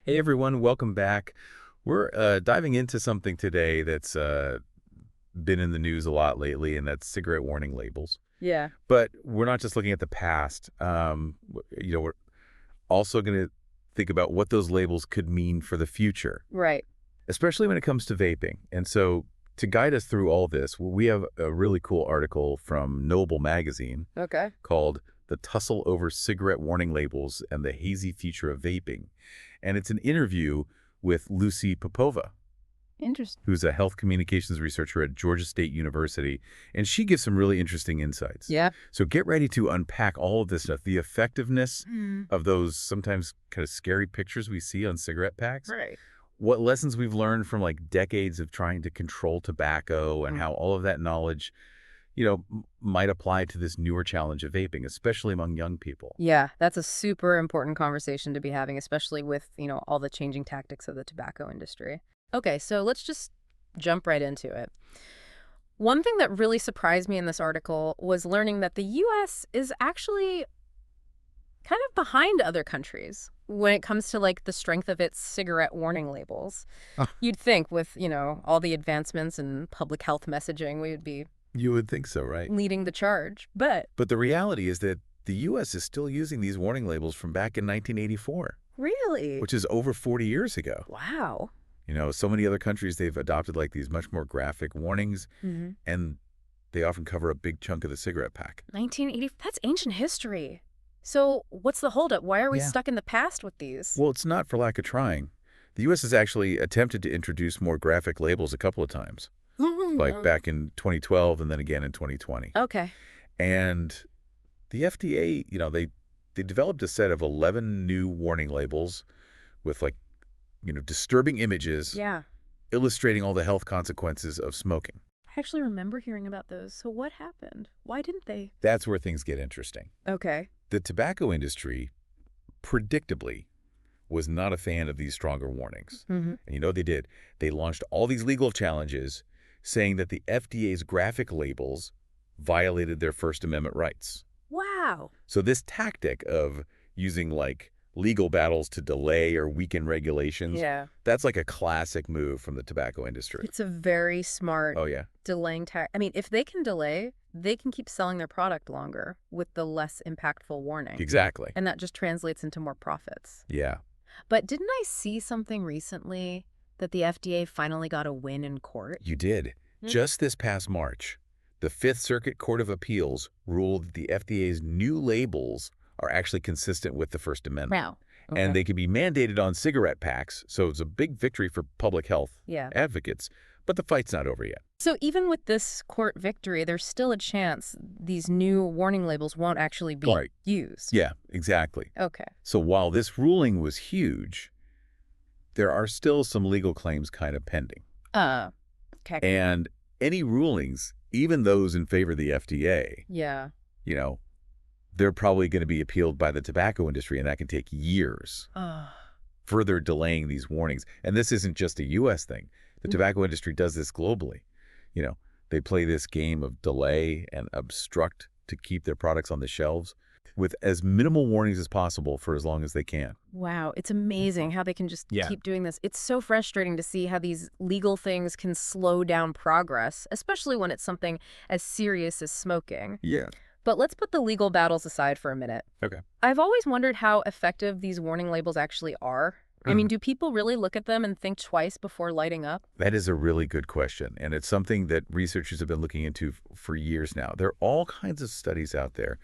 Hey everyone, welcome back. We're diving into something today that's been in the news a lot lately, and that's cigarette warning labels. Yeah. But we're not just looking at the past. We're also going to think about what those labels could mean for the future, Right. especially when it comes to vaping. And so to guide us through all this, we have a really cool article from Noble magazine Okay. called "The Tussle Over Cigarette Warning Labels and the Hazy Future of Vaping." And it's an interview with Lucy Popova, Interesting. who's a health communications researcher at Georgia State University. And she gives some really interesting insights. Yeah. So get ready to unpack all of this stuff, the effectiveness of those sometimes kind of scary pictures we see on cigarette packs, Right. what lessons we've learned from like decades of trying to control tobacco, and how all of that knowledge might apply to this newer challenge of vaping, especially among young people. Yeah, that's a super important conversation to be having, especially with, all the changing tactics of the tobacco industry. Okay, so let's just jump right into it. One thing that really surprised me in this article was learning that the U.S. is actually kind of behind other countries when it comes to like the strength of its cigarette warning labels. You'd think with, all the advancements in public health messaging, we would be You would think so, right? leading the charge. But But the reality is that the U.S. is still using these warning labels from back in 1984, really? which is over 40 years ago. Wow. So many other countries, they've adopted like these much more graphic warnings, and they often cover a big chunk of the cigarette pack. 1980, that's ancient history. So what's the holdup? Why are we Yeah. stuck in the past with these? Well, it's not for lack of trying. The U.S. has actually attempted to introduce more graphic labels a couple of times, like back in 2012 and then again in 2020. Okay. And the FDA, they developed a set of 11 new warning labels with like, disturbing images Yeah. illustrating all the health consequences of smoking. I actually remember hearing about those. So what happened? Why didn't they? That's where things get interesting. Okay. The tobacco industry, predictably, was not a fan of these stronger warnings. And what they did? They launched all these legal challenges saying that the FDA's graphic labels violated their First Amendment rights. Wow. So this tactic of using like legal battles to delay or weaken regulations, Yeah. that's like a classic move from the tobacco industry. It's a very smart Oh, yeah. delaying tactic. I mean, if they can delay, they can keep selling their product longer with the less impactful warning. Exactly. And that just translates into more profits. Yeah. But didn't I see something recently that the FDA finally got a win in court? You did. Just this past March, the Fifth Circuit Court of Appeals ruled that the FDA's new labels are actually consistent with the First Amendment. Wow. Okay. And they can be mandated on cigarette packs, so it's a big victory for public health Yeah. advocates. But the fight's not over yet. So even with this court victory, there's still a chance these new warning labels won't actually be Right. used. Yeah, exactly. Okay. So while this ruling was huge, there are still some legal claims kind of pending. Okay. And any rulings, even those in favor of the FDA, Yeah. they're probably going to be appealed by the tobacco industry, and that can take years, further delaying these warnings. And this isn't just a U.S. thing. The tobacco industry does this globally. They play this game of delay and obstruct to keep their products on the shelves with as minimal warnings as possible for as long as they can. Wow. It's amazing how they can just Yeah. keep doing this. It's so frustrating to see how these legal things can slow down progress, especially when it's something as serious as smoking. Yeah. But let's put the legal battles aside for a minute. Okay. I've always wondered how effective these warning labels actually are. I mean, do people really look at them and think twice before lighting up? That is a really good question, and it's something that researchers have been looking into for years now. There are all kinds of studies out there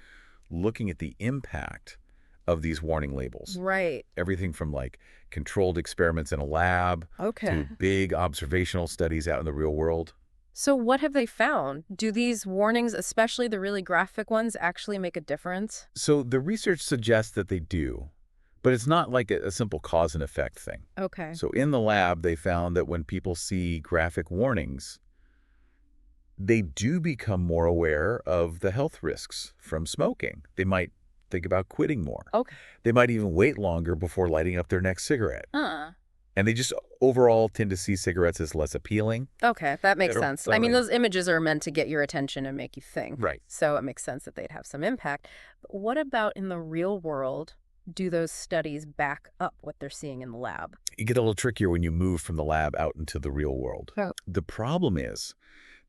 looking at the impact of these warning labels. Right. Everything from like controlled experiments in a lab Okay. to big observational studies out in the real world. So what have they found? Do these warnings, especially the really graphic ones, actually make a difference? So the research suggests that they do, but it's not like a simple cause and effect thing. Okay. So in the lab, they found that when people see graphic warnings, they do become more aware of the health risks from smoking. They might think about quitting more. Okay. They might even wait longer before lighting up their next cigarette. And they just overall tend to see cigarettes as less appealing. Okay, that makes sense. I mean, Right. those images are meant to get your attention and make you think. Right. So it makes sense that they'd have some impact. But what about in the real world do those studies back up what they're seeing in the lab? You get a little trickier when you move from the lab out into the real world. Oh. The problem is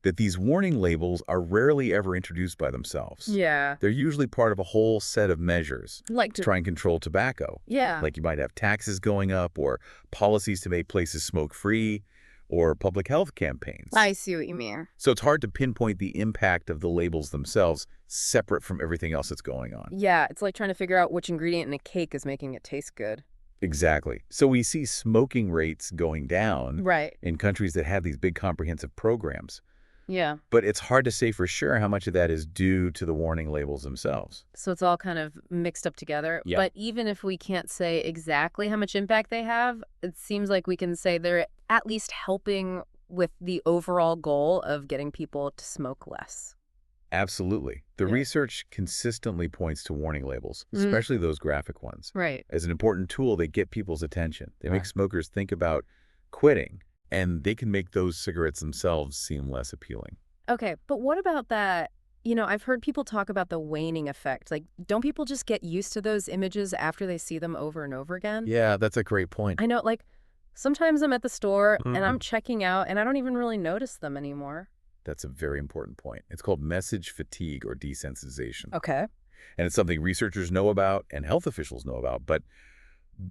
that these warning labels are rarely ever introduced by themselves. Yeah. They're usually part of a whole set of measures Like to try and control tobacco. Yeah. Like you might have taxes going up or policies to make places smoke-free or public health campaigns. I see what you mean. So it's hard to pinpoint the impact of the labels themselves separate from everything else that's going on. Yeah, it's like trying to figure out which ingredient in a cake is making it taste good. Exactly. So we see smoking rates going down Right. in countries that have these big comprehensive programs. Yeah. But it's hard to say for sure how much of that is due to the warning labels themselves. So it's all kind of mixed up together. Yeah. But even if we can't say exactly how much impact they have, it seems like we can say they're at least helping with the overall goal of getting people to smoke less. Absolutely. The Yeah. research consistently points to warning labels, Mhm. especially those graphic ones. Right. As an important tool, they get people's attention. They make Right. smokers think about quitting, and they can make those cigarettes themselves seem less appealing. Okay, but what about that? I've heard people talk about the waning effect. Like, don't people just get used to those images after they see them over and over again? Yeah, that's a great point. I know, like, sometimes I'm at the store and Mhm. I'm checking out and I don't even really notice them anymore. That's a very important point. It's called message fatigue or desensitization. Okay. And it's something researchers know about and health officials know about. But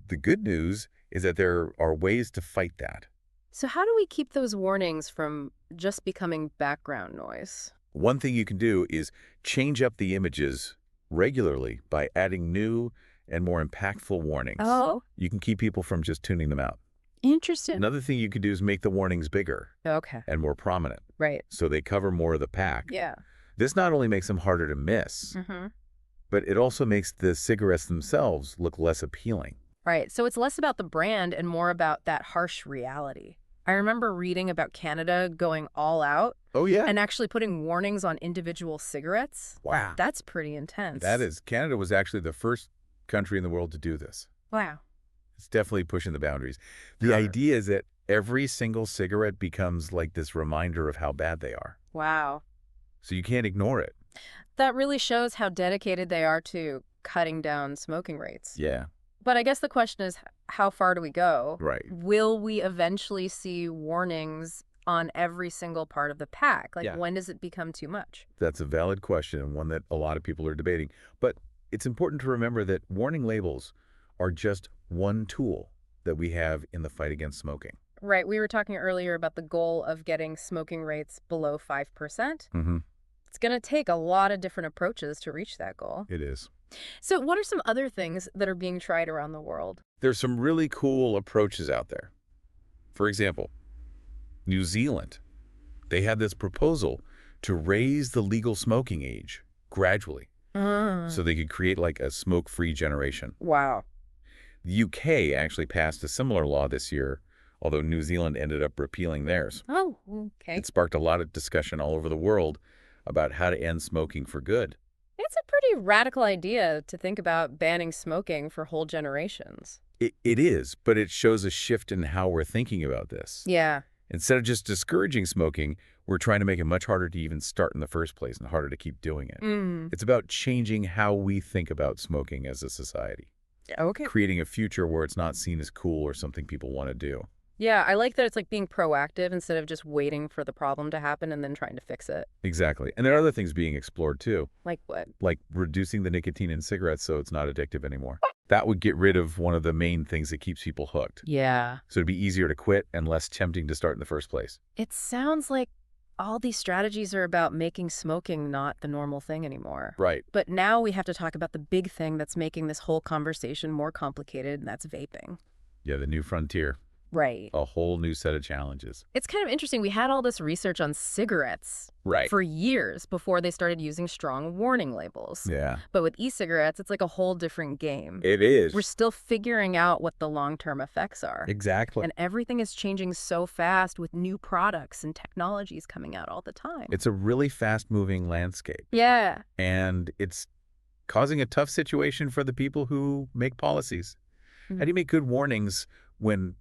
the good news is that there are ways to fight that. So how do we keep those warnings from just becoming background noise? One thing you can do is change up the images regularly by adding new and more impactful warnings. Oh, You can keep people from just tuning them out. interesting. Another thing you can do is make the warnings bigger Okay. and more prominent Right. so they cover more of the pack. Yeah. This not only makes them harder to miss, Mm-hmm. but it also makes the cigarettes themselves look less appealing. Right. So it's less about the brand and more about that harsh reality. I remember reading about Canada going all out Oh, yeah? and actually putting warnings on individual cigarettes. Wow. That's pretty intense. Canada was actually the first country in the world to do this. Wow. It's definitely pushing the boundaries. The idea is that every single cigarette becomes like this reminder of how bad they are. Wow. So you can't ignore it. That really shows how dedicated they are to cutting down smoking rates. Yeah, But I guess the question is, how far do we go? right. Will we eventually see warnings on every single part of the pack? Like, Yeah. when does it become too much? That's a valid question and one that a lot of people are debating. But it's important to remember that warning labels are just one tool that we have in the fight against smoking. Right. We were talking earlier about the goal of getting smoking rates below 5%. Mm-hmm. It's going to take a lot of different approaches to reach that goal. It is. So what are some other things that are being tried around the world? There's some really cool approaches out there. For example, New Zealand, they had this proposal to raise the legal smoking age gradually so they could create like a smoke-free generation. Wow. The UK actually passed a similar law this year, although New Zealand ended up repealing theirs. Oh, okay. It sparked a lot of discussion all over the world about how to end smoking for good. It's a pretty radical idea to think about banning smoking for whole generations. It is, but it shows a shift in how we're thinking about this. Yeah. Instead of just discouraging smoking, we're trying to make it much harder to even start in the first place and harder to keep doing it. It's about changing how we think about smoking as a society, Okay. creating a future where it's not seen as cool or something people want to do. Yeah, I like that it's like being proactive instead of just waiting for the problem to happen and then trying to fix it. Exactly. And there are other things being explored too, Like what? like reducing the nicotine in cigarettes so it's not addictive anymore. That would get rid of one of the main things that keeps people hooked. Yeah. So it'd be easier to quit and less tempting to start in the first place. It sounds like all these strategies are about making smoking not the normal thing anymore. Right. But now we have to talk about the big thing that's making this whole conversation more complicated, and that's vaping. Yeah, the new frontier. Right. A whole new set of challenges. It's kind of interesting. We had all this research on cigarettes Right. for years before they started using strong warning labels. Yeah. But with e-cigarettes, it's like a whole different game. It is. We're still figuring out what the long-term effects are. Exactly. And everything is changing so fast with new products and technologies coming out all the time. It's a really fast-moving landscape, Yeah. and it's causing a tough situation for the people who make policies. How do you make good warnings when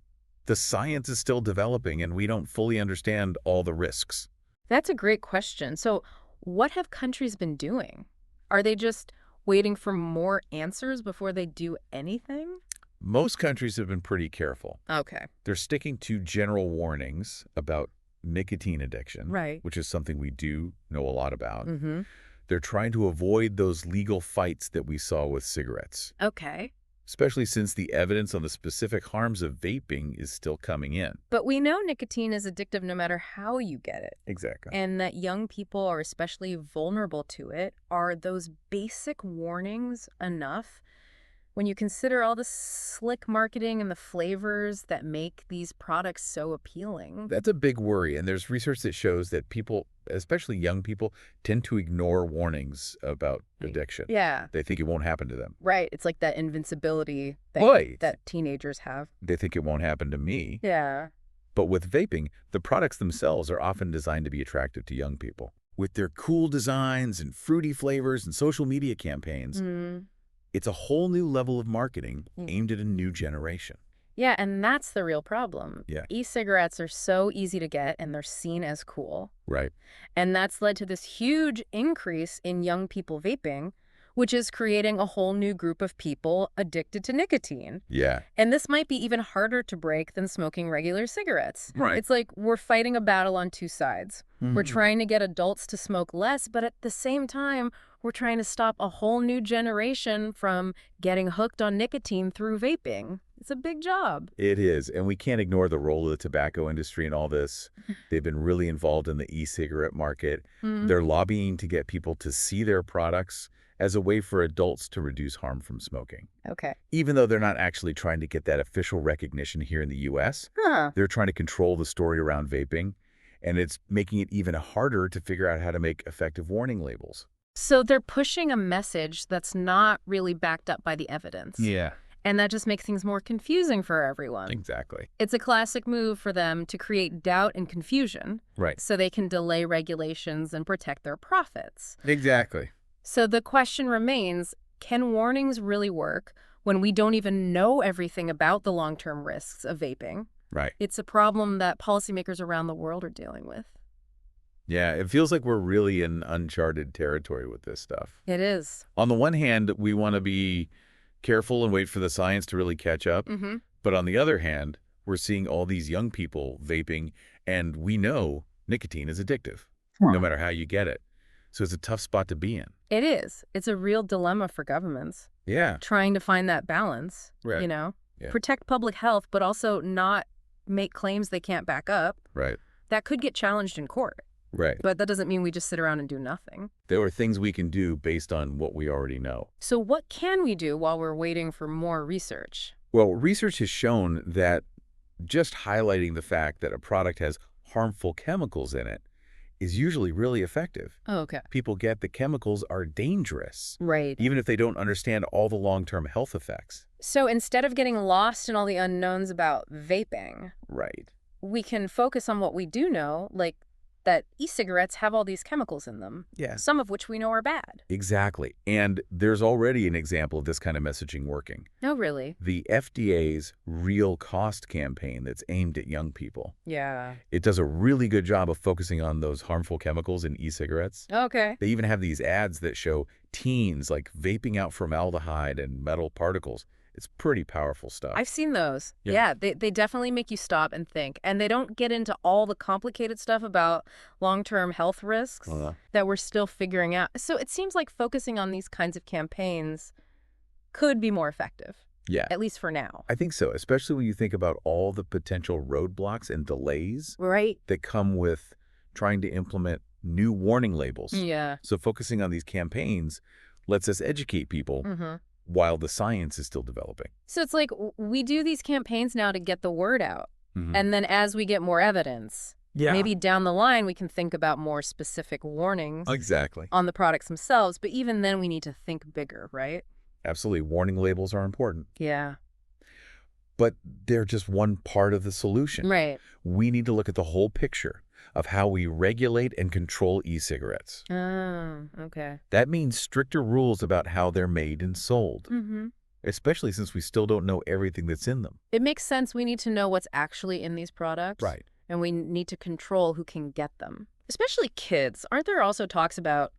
the science is still developing and we don't fully understand all the risks? That's a great question. So what have countries been doing? Are they just waiting for more answers before they do anything? Most countries have been pretty careful. Okay. They're sticking to general warnings about nicotine addiction, Right. which is something we do know a lot about. Mm-hmm. They're trying to avoid those legal fights that we saw with cigarettes, Okay. especially since the evidence on the specific harms of vaping is still coming in. But we know nicotine is addictive no matter how you get it. Exactly. And that young people are especially vulnerable to it. Are those basic warnings enough when you consider all the slick marketing and the flavors that make these products so appealing? That's a big worry, and there's research that shows that people, especially young people, tend to ignore warnings about addiction. Yeah. They think it won't happen to them. Right. It's like that invincibility that, Right. that teenagers have. They think it won't happen to me. Yeah. But with vaping, the products themselves are often designed to be attractive to young people. With their cool designs and fruity flavors and social media campaigns, it's a whole new level of marketing aimed at a new generation. Yeah, and that's the real problem. Yeah. E-cigarettes are so easy to get, and they're seen as cool. Right. And that's led to this huge increase in young people vaping, which is creating a whole new group of people addicted to nicotine. Yeah. And this might be even harder to break than smoking regular cigarettes. Right. It's like we're fighting a battle on two sides. We're trying to get adults to smoke less, but at the same time, we're trying to stop a whole new generation from getting hooked on nicotine through vaping. It's a big job. It is, and we can't ignore the role of the tobacco industry in all this. They've been really involved in the e-cigarette market. They're lobbying to get people to see their products as a way for adults to reduce harm from smoking. Okay. Even though they're not actually trying to get that official recognition here in the U.S., they're trying to control the story around vaping, and it's making it even harder to figure out how to make effective warning labels. So they're pushing a message that's not really backed up by the evidence. Yeah. And that just makes things more confusing for everyone. Exactly. It's a classic move for them to create doubt and confusion. Right. So they can delay regulations and protect their profits. Exactly. So the question remains, can warnings really work when we don't even know everything about the long-term risks of vaping? Right. It's a problem that policymakers around the world are dealing with. Yeah, it feels like we're really in uncharted territory with this stuff. It is. On the one hand, we want to be careful and wait for the science to really catch up. But on the other hand, we're seeing all these young people vaping, and we know nicotine is addictive, no matter how you get it. So it's a tough spot to be in. It is. It's a real dilemma for governments. Yeah. Trying to find that balance, Right. you know? Yeah. Protect public health, but also not make claims they can't back up. Right. That could get challenged in court. Right. But that doesn't mean we just sit around and do nothing. There are things we can do based on what we already know. So what can we do while we're waiting for more research? Well, research has shown that just highlighting the fact that a product has harmful chemicals in it is usually really effective. Oh, okay. People get the chemicals are dangerous, Right. even if they don't understand all the long-term health effects. So instead of getting lost in all the unknowns about vaping, Right. we can focus on what we do know, like that e-cigarettes have all these chemicals in them, Yeah. some of which we know are bad. Exactly. And there's already an example of this kind of messaging working. Oh, really? The FDA's Real Cost campaign that's aimed at young people. Yeah. It does a really good job of focusing on those harmful chemicals in e-cigarettes. Okay. They even have these ads that show teens like vaping out formaldehyde and metal particles. It's pretty powerful stuff. I've seen those. Yeah. Yeah, they definitely make you stop and think. And they don't get into all the complicated stuff about long-term health risks that we're still figuring out. So it seems like focusing on these kinds of campaigns could be more effective. Yeah. At least for now. I think so, especially when you think about all the potential roadblocks and delays Right? that come with trying to implement new warning labels. Yeah. So focusing on these campaigns lets us educate people while the science is still developing. So it's like we do these campaigns now to get the word out. And then as we get more evidence, maybe down the line we can think about more specific warnings Exactly. on the products themselves. But even then we need to think bigger, right? Absolutely. Warning labels are important. Yeah. But they're just one part of the solution. Right. We need to look at the whole picture of how we regulate and control e-cigarettes. Oh, okay. That means stricter rules about how they're made and sold, especially since we still don't know everything that's in them. It makes sense. We need to know what's actually in these products. Right. And we need to control who can get them. Especially kids. Aren't there also talks about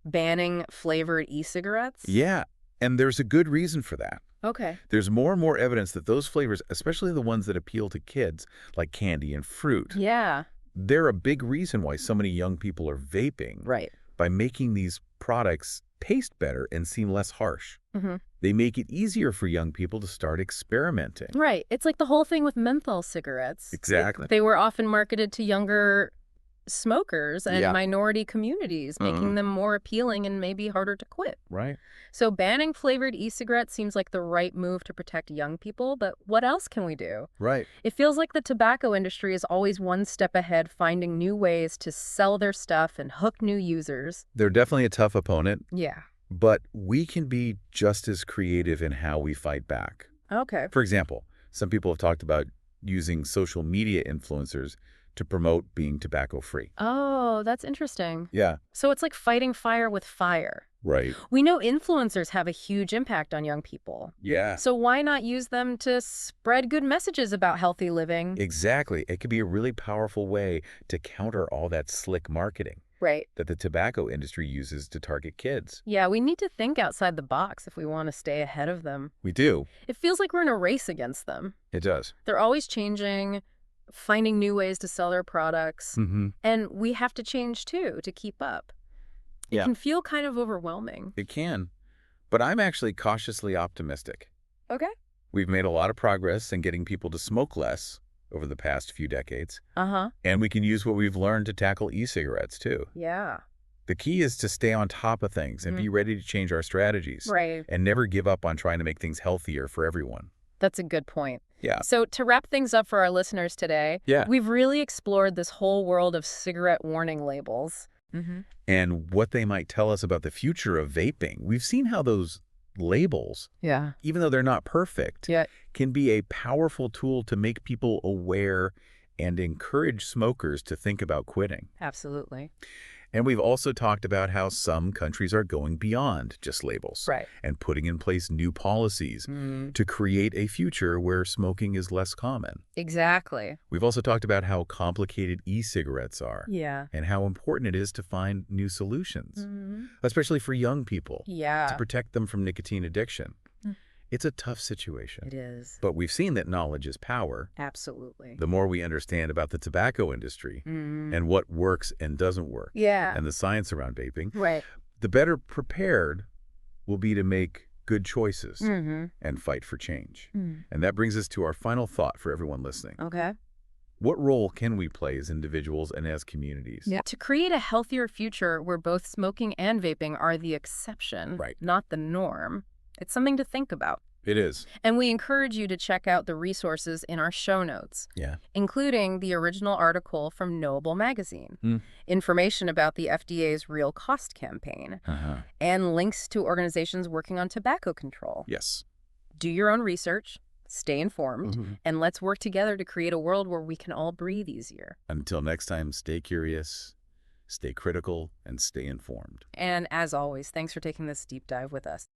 banning flavored e-cigarettes? Yeah, and there's a good reason for that. Okay. There's more and more evidence that those flavors, especially the ones that appeal to kids, like candy and fruit, Yeah. they're a big reason why so many young people are vaping Right. by making these products taste better and seem less harsh. Mm-hmm. They make it easier for young people to start experimenting. Right. It's like the whole thing with menthol cigarettes. Exactly. They were often marketed to younger smokers and Yeah. minority communities, making them more appealing and maybe harder to quit. Right. So banning flavored e-cigarettes seems like the right move to protect young people, but what else can we do? Right. It feels like the tobacco industry is always one step ahead, finding new ways to sell their stuff and hook new users. They're definitely a tough opponent, Yeah. but we can be just as creative in how we fight back. Okay. For example, some people have talked about using social media influencers to promote being tobacco-free. Oh, that's interesting. Yeah. So it's like fighting fire with fire. Right. We know influencers have a huge impact on young people. Yeah. So why not use them to spread good messages about healthy living? Exactly. It could be a really powerful way to counter all that slick marketing Right. that the tobacco industry uses to target kids. Yeah, we need to think outside the box if we want to stay ahead of them. We do. It feels like we're in a race against them. It does. They're always changing, finding new ways to sell their products, Mm-hmm. and we have to change too to keep up. It Yeah. can feel kind of overwhelming. It can. But I'm actually cautiously optimistic. Okay. We've made a lot of progress in getting people to smoke less over the past few decades. Uh-huh. And we can use what we've learned to tackle e-cigarettes, too. Yeah. The key is to stay on top of things and be ready to change our strategies. Right. And never give up on trying to make things healthier for everyone. That's a good point. Yeah. So to wrap things up for our listeners today, Yeah. we've really explored this whole world of cigarette warning labels. Mm-hmm. And what they might tell us about the future of vaping. We've seen how those labels, Yeah. even though they're not perfect, Yeah. can be a powerful tool to make people aware and encourage smokers to think about quitting. Absolutely. And we've also talked about how some countries are going beyond just labels Right. and putting in place new policies to create a future where smoking is less common. Exactly. We've also talked about how complicated e-cigarettes are Yeah. and how important it is to find new solutions, especially for young people, to Yeah. protect them from nicotine addiction. It's a tough situation, It is. but we've seen that knowledge is power. Absolutely. The more we understand about the tobacco industry and what works and doesn't work, Yeah. and the science around vaping, Right. the better prepared we'll be to make good choices and fight for change. And that brings us to our final thought for everyone listening. Okay. What role can we play as individuals and as communities? Yeah. To create a healthier future where both smoking and vaping are the exception, Right. not the norm, it's something to think about. It is. And we encourage you to check out the resources in our show notes, Yeah. including the original article from Knowable magazine, information about the FDA's Real Cost campaign, and links to organizations working on tobacco control. Yes. Do your own research, stay informed, and let's work together to create a world where we can all breathe easier. Until next time, stay curious, stay critical, and stay informed. And as always, thanks for taking this deep dive with us.